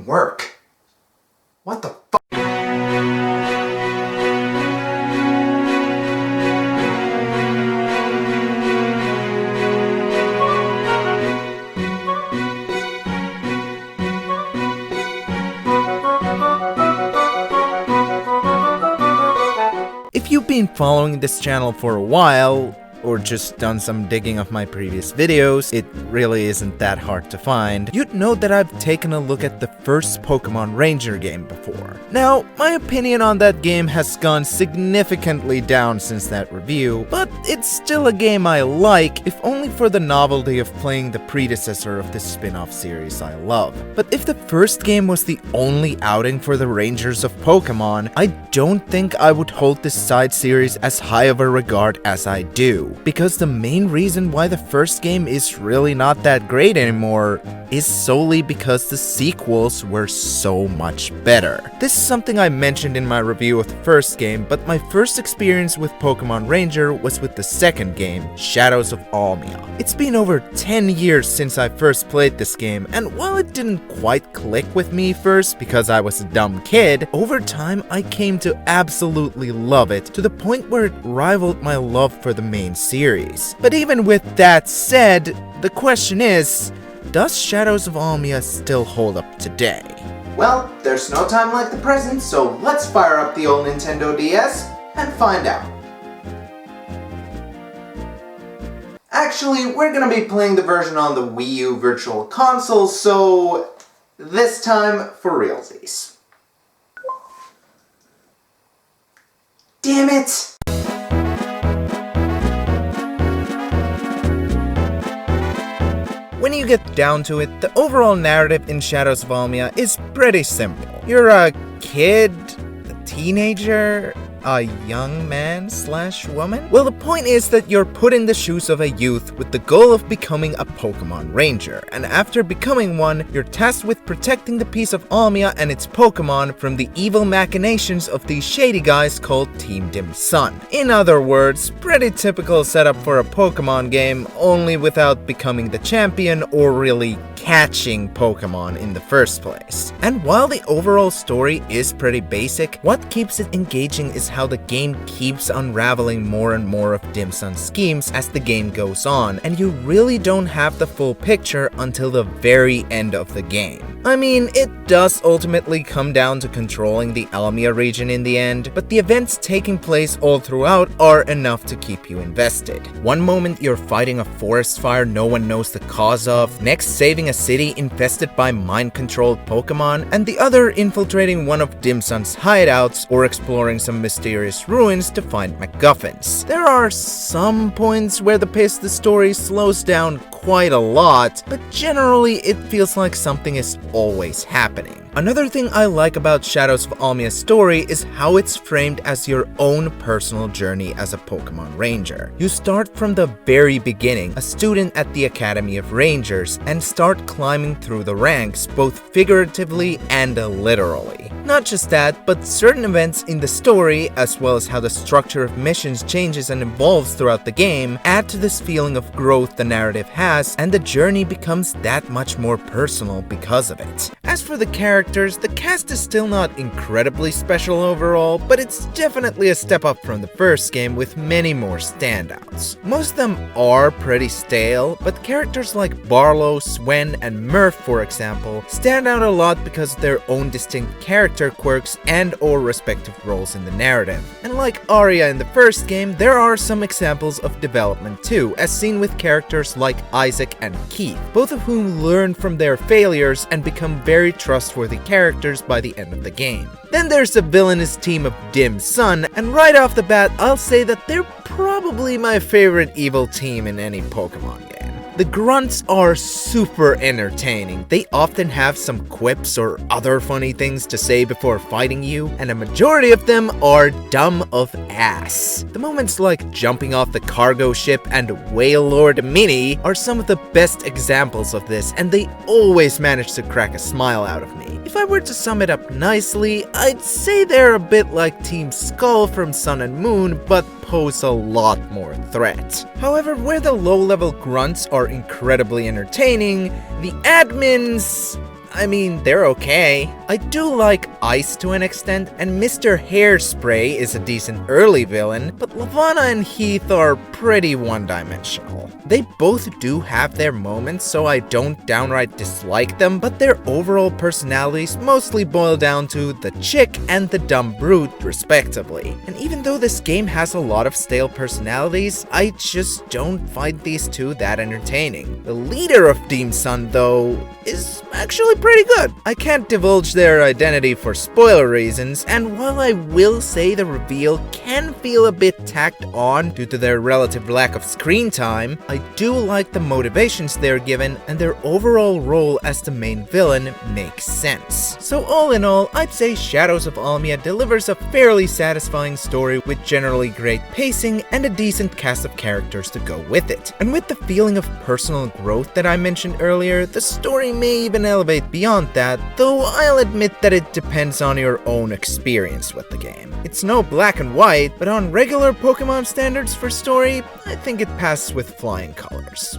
work. What the fuck? If you've been following this channel for a while, or just done some digging of my previous videos, it really isn't that hard to find, you'd know that I've taken a look at the first Pokémon Ranger game before. Now, my opinion on that game has gone significantly down since that review, but it's still a game I like, if only for the novelty of playing the predecessor of this spin-off series I love. But if the first game was the only outing for the Rangers of Pokémon, I don't think I would hold this side series as high of a regard as I do. Because the main reason why the first game is really not that great anymore is solely because the sequels were so much better. This is something I mentioned in my review of the first game, but my first experience with Pokémon Ranger was with the second game, Shadows of Almia. It's been over 10 years since I first played this game, and while it didn't quite click with me first because I was a dumb kid, over time I came to absolutely love it, to the point where it rivaled my love for the main series. But even with that said, the question is, does Shadows of Almia still hold up today? Well, there's no time like the present, so let's fire up the old Nintendo DS and find out. Actually, we're gonna be playing the version on the Wii U Virtual Console, so this time for realsies. Damn it! When you get down to it, the overall narrative in Shadows of Almia is pretty simple. You're a kid, a teenager, a young man/woman? Well, the point is that you're put in the shoes of a youth with the goal of becoming a Pokémon Ranger, and after becoming one, you're tasked with protecting the piece of Almia and its Pokémon from the evil machinations of these shady guys called Team Dim Sun. In other words, pretty typical setup for a Pokémon game, only without becoming the champion or really catching Pokémon in the first place. And while the overall story is pretty basic, what keeps it engaging is how the game keeps unraveling more and more of Dim Sun's schemes as the game goes on, and you really don't have the full picture until the very end of the game. I mean, it does ultimately come down to controlling the Almia region in the end, but the events taking place all throughout are enough to keep you invested. One moment you're fighting a forest fire no one knows the cause of, next saving a city infested by mind-controlled Pokémon, and the other infiltrating one of Dim Sun's hideouts or exploring some mysterious ruins to find MacGuffins. There are some points where the pace of the story slows down quite a lot, but generally it feels like something is always happening. Another thing I like about Shadows of Almia's story is how it's framed as your own personal journey as a Pokémon Ranger. You start from the very beginning, a student at the Academy of Rangers, and start climbing through the ranks, both figuratively and literally. Not just that, but certain events in the story, as well as how the structure of missions changes and evolves throughout the game, add to this feeling of growth the narrative has, and the journey becomes that much more personal because of it. As for the characters, the cast is still not incredibly special overall, but it's definitely a step up from the first game with many more standouts. Most of them are pretty stale, but characters like Barlow, Swen, and Murph, for example, stand out a lot because of their own distinct character quirks and or respective roles in the narrative. And like Arya in the first game, there are some examples of development too, as seen with characters like Isaac and Keith, both of whom learn from their failures and become very trustworthy characters by the end of the game. Then there's the villainous team of Dim Sun, and right off the bat, I'll say that they're probably my favorite evil team in any Pokémon game. The grunts are super entertaining. They often have some quips or other funny things to say before fighting you, and a majority of them are dumb of ass. The moments like jumping off the cargo ship and Whale Lord Mini are some of the best examples of this, and they always manage to crack a smile out of me. If I were to sum it up nicely, I'd say they're a bit like Team Skull from Sun and Moon, but pose a lot more threat. However, where the low-level grunts are incredibly entertaining, the admins I mean, they're okay. I do like Ice to an extent, and Mr. Hairspray is a decent early villain, but Lavanna and Heath are pretty one-dimensional. They both do have their moments, so I don't downright dislike them, but their overall personalities mostly boil down to the chick and the dumb brute, respectively. And even though this game has a lot of stale personalities, I just don't find these two that entertaining. The leader of Team Sun, though, is actually pretty good. I can't divulge their identity for spoiler reasons, and while I will say the reveal can feel a bit tacked on due to their relative lack of screen time, I do like the motivations they're given, and their overall role as the main villain makes sense. So all in all, I'd say Shadows of Almia delivers a fairly satisfying story with generally great pacing and a decent cast of characters to go with it. And with the feeling of personal growth that I mentioned earlier, the story may even elevate beyond that, though I'll admit that it depends on your own experience with the game. It's no black and white, but on regular Pokémon standards for story, I think it passes with flying colors.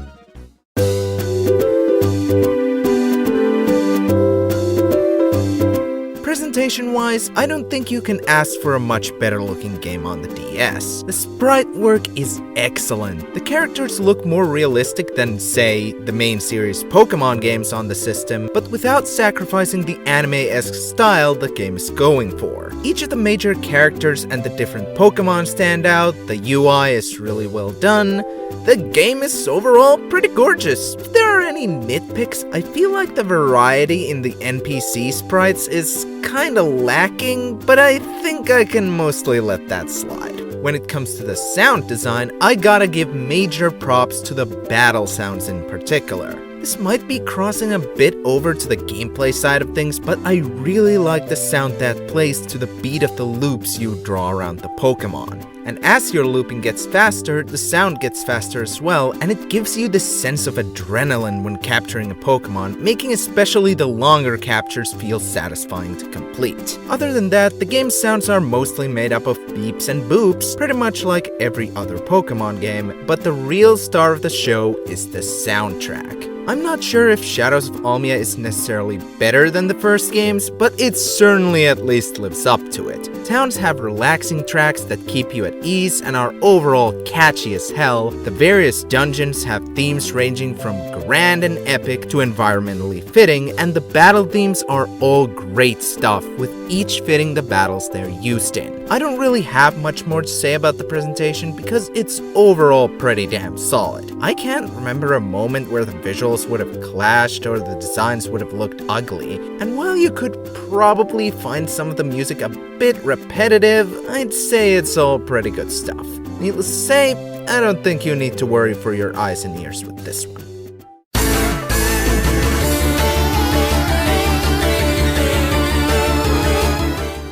Presentation-wise, I don't think you can ask for a much better looking game on the DS. The sprite work is excellent. The characters look more realistic than, say, the main series Pokémon games on the system, but without sacrificing the anime-esque style the game is going for. Each of the major characters and the different Pokémon stand out, the UI is really well done, the game is overall pretty gorgeous. If there are any nitpicks, I feel like the variety in the NPC sprites is kinda lacking, but I think I can mostly let that slide. When it comes to the sound design, I gotta give major props to the battle sounds in particular. This might be crossing a bit over to the gameplay side of things, but I really like the sound that plays to the beat of the loops you draw around the Pokémon. And as your looping gets faster, the sound gets faster as well, and it gives you this sense of adrenaline when capturing a Pokémon, making especially the longer captures feel satisfying to complete. Other than that, the game's sounds are mostly made up of beeps and boops, pretty much like every other Pokémon game, but the real star of the show is the soundtrack. I'm not sure if Shadows of Almia is necessarily better than the first games, but it certainly at least lives up to it. Towns have relaxing tracks that keep you at ease and are overall catchy as hell. The various dungeons have themes ranging from grand and epic to environmentally fitting, and the battle themes are all great stuff, with each fitting the battles they're used in. I don't really have much more to say about the presentation because it's overall pretty damn solid. I can't remember a moment where the visuals would have clashed or the designs would have looked ugly, and while you could probably find some of the music a bit repetitive, I'd say it's all pretty good stuff. Needless to say, I don't think you need to worry for your eyes and ears with this one.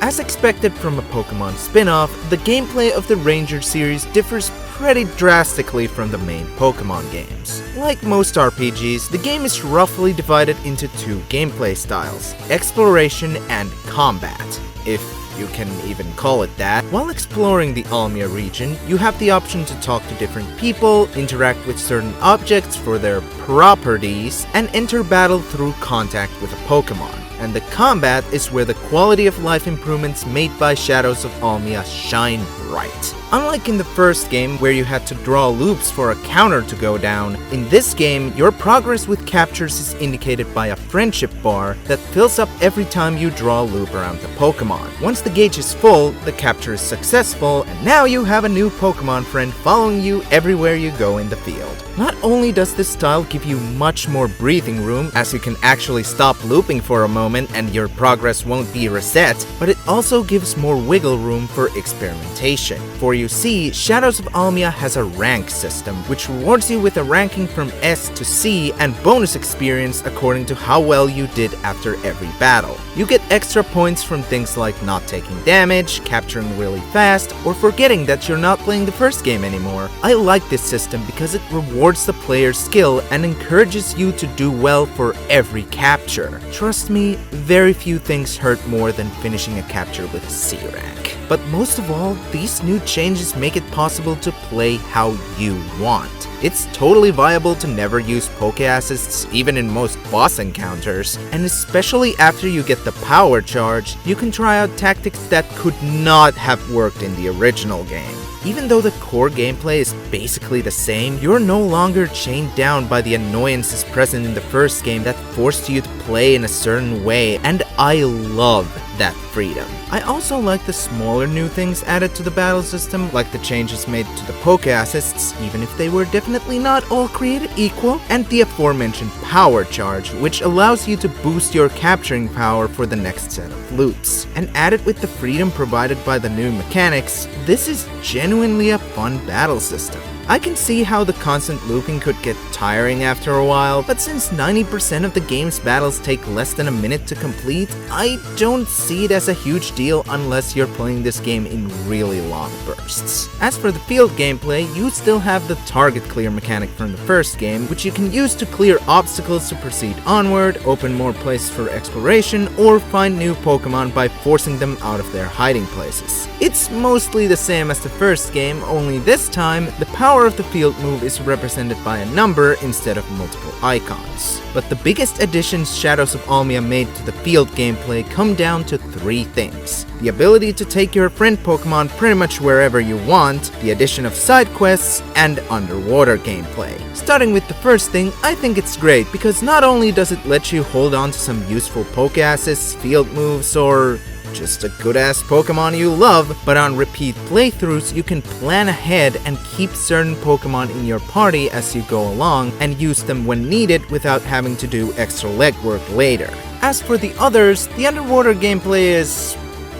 As expected from a Pokémon spin-off, the gameplay of the Ranger series differs pretty drastically from the main Pokémon games. Like most RPGs, the game is roughly divided into two gameplay styles: exploration and combat, if you can even call it that. While exploring the Almia region, you have the option to talk to different people, interact with certain objects for their properties, and enter battle through contact with a Pokémon. And the combat is where the quality of life improvements made by Shadows of Almia shine bright. Unlike in the first game, where you had to draw loops for a counter to go down, in this game, your progress with captures is indicated by a friendship bar that fills up every time you draw a loop around the Pokémon. Once the gauge is full, the capture is successful, and now you have a new Pokémon friend following you everywhere you go in the field. Not only does this style give you much more breathing room, as you can actually stop looping for a moment and your progress won't be reset, but it also gives more wiggle room for experimentation. For you see, Shadows of Almia has a rank system, which rewards you with a ranking from S to C and bonus experience according to how well you did after every battle. You get extra points from things like not taking damage, capturing really fast, or forgetting that you're not playing the first game anymore. I like this system because it rewards the player's skill and encourages you to do well for every capture. Trust me, very few things hurt more than finishing a capture with a C rank. But most of all, these these new changes make it possible to play how you want. It's totally viable to never use Poke Assists even in most boss encounters, and especially after you get the power charge, you can try out tactics that could not have worked in the original game. Even though the core gameplay is basically the same, you're no longer chained down by the annoyances present in the first game that forced you to play in a certain way, and I love that freedom. I also like the smaller new things added to the battle system, like the changes made to the Poke Assists, even if they were definitely not all created equal, and the aforementioned power charge, which allows you to boost your capturing power for the next set of loops. And added with the freedom provided by the new mechanics, this is genuinely a fun battle system. I can see how the constant looping could get tiring after a while, but since 90% of the game's battles take less than a minute to complete, I don't see it as a huge deal unless you're playing this game in really long bursts. As for the field gameplay, you still have the target clear mechanic from the first game, which you can use to clear obstacles to proceed onward, open more places for exploration, or find new Pokémon by forcing them out of their hiding places. It's mostly the same as the first game, only this time, the power of the field move is represented by a number instead of multiple icons. But the biggest additions Shadows of Almia made to the field gameplay come down to 3 things. The ability to take your friend Pokémon pretty much wherever you want, the addition of side quests, and underwater gameplay. Starting with the first thing, I think it's great because not only does it let you hold on to some useful Poke Assists, field moves, or just a good-ass Pokemon you love, but on repeat playthroughs you can plan ahead and keep certain Pokemon in your party as you go along and use them when needed without having to do extra legwork later. As for the others, the underwater gameplay is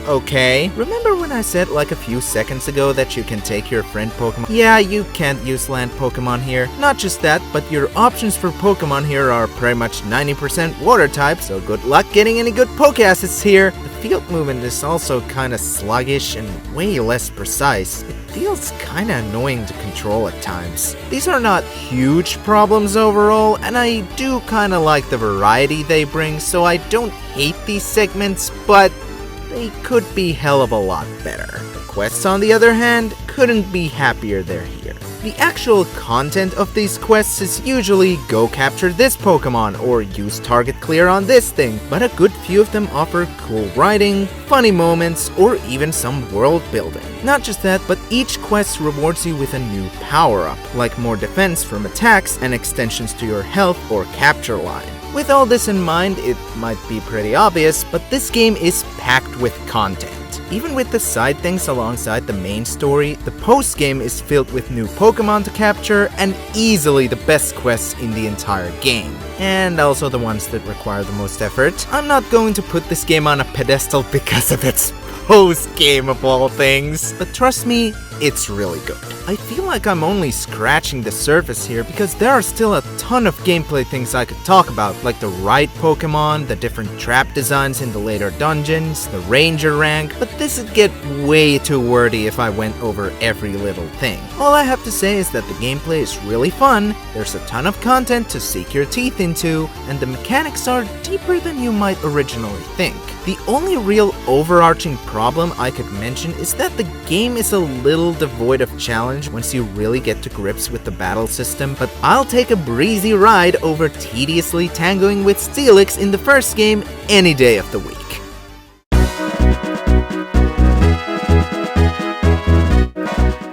okay. Remember when I said like a few seconds ago that you can take your friend Pokemon? Yeah, you can't use land Pokemon here. Not just that, but your options for Pokemon here are pretty much 90% water type, so good luck getting any good Poke Assists here. The field movement is also kinda sluggish and way less precise. It feels kinda annoying to control at times. These are not huge problems overall, and I do kinda like the variety they bring, so I don't hate these segments, but they could be hell of a lot better. The quests, on the other hand, couldn't be happier they're here. The actual content of these quests is usually go capture this Pokemon or use target clear on this thing, but a good few of them offer cool writing, funny moments, or even some world building. Not just that, but each quest rewards you with a new power-up, like more defense from attacks and extensions to your health or capture line. With all this in mind, it might be pretty obvious, but this game is packed with content. Even with the side things alongside the main story, the post-game is filled with new Pokemon to capture and easily the best quests in the entire game. And also the ones that require the most effort. I'm not going to put this game on a pedestal because of its post-game of all things, but trust me, it's really good. I feel like I'm only scratching the surface here because there are still a ton of gameplay things I could talk about, like the ride Pokemon, the different trap designs in the later dungeons, the ranger rank, but this would get way too wordy if I went over every little thing. All I have to say is that the gameplay is really fun, there's a ton of content to sink your teeth into, and the mechanics are deeper than you might originally think. The only real overarching problem I could mention is that the game is a little devoid of challenge once you really get to grips with the battle system, but I'll take a breezy ride over tediously tangoing with Steelix in the first game any day of the week.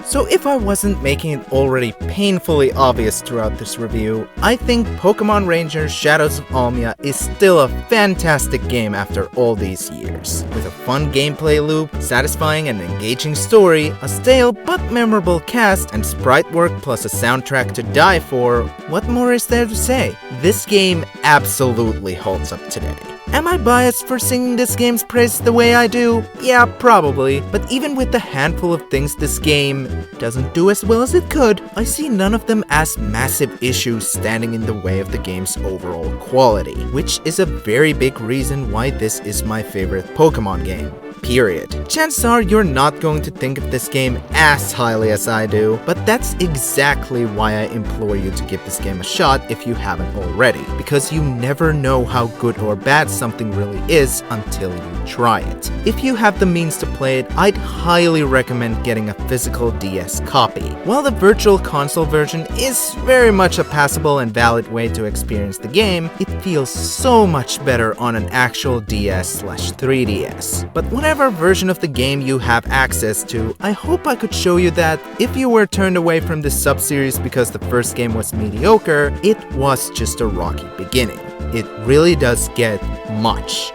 So if I wasn't making it already painfully obvious throughout this review, I think Pokémon Rangers Shadows of Almia is still a fantastic game after all these years. With a fun gameplay loop, satisfying and engaging story, a stale but memorable cast, and sprite work plus a soundtrack to die for, what more is there to say? This game absolutely holds up today. Am I biased for singing this game's praise the way I do? Yeah, probably, but even with the handful of things this game doesn't do as well as it could, I see none of them as massive issues standing in the way of the game's overall quality, which is a very big reason why this is my favorite Pokemon game. period. Chances are you're not going to think of this game as highly as I do, but that's exactly why I implore you to give this game a shot if you haven't already, because you never know how good or bad something really is until you try it. If you have the means to play it, I'd highly recommend getting a physical DS copy. While the Virtual Console version is very much a passable and valid way to experience the game, it feels so much better on an actual DS/3DS. But whatever version of the game you have access to, I hope I could show you that if you were turned away from this sub-series because the first game was mediocre, it was just a rocky beginning. It really does get much,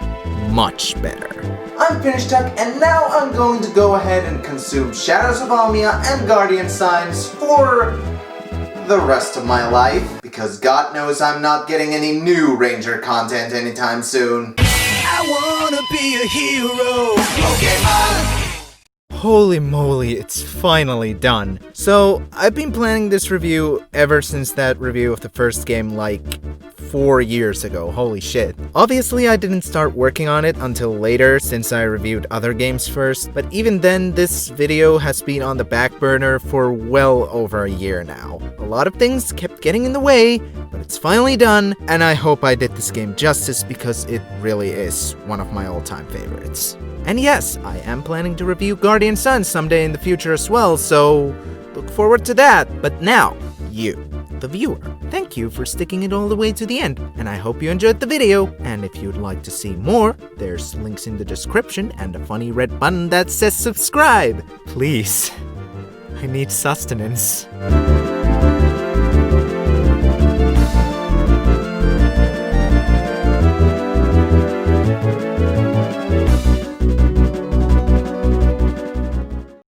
much better. I'm FinnishDuck, and now I'm going to go ahead and consume Shadows of Almia and Guardian Signs for the rest of my life, because God knows I'm not getting any new Ranger content anytime soon. I wanna be a hero, Pokémon! Holy moly, it's finally done. So, I've been planning this review ever since that review of the first game like 4 years ago, holy shit. Obviously, I didn't start working on it until later since I reviewed other games first, but even then, this video has been on the back burner for well over a year now. A lot of things kept getting in the way, but it's finally done, and I hope I did this game justice because it really is one of my all-time favorites. And yes, I am planning to review Guardian Sun someday in the future as well, so look forward to that. But now, you, the viewer, thank you for sticking it all the way to the end, and I hope you enjoyed the video. And if you'd like to see more, there's links in the description and a funny red button that says subscribe. Please, I need sustenance.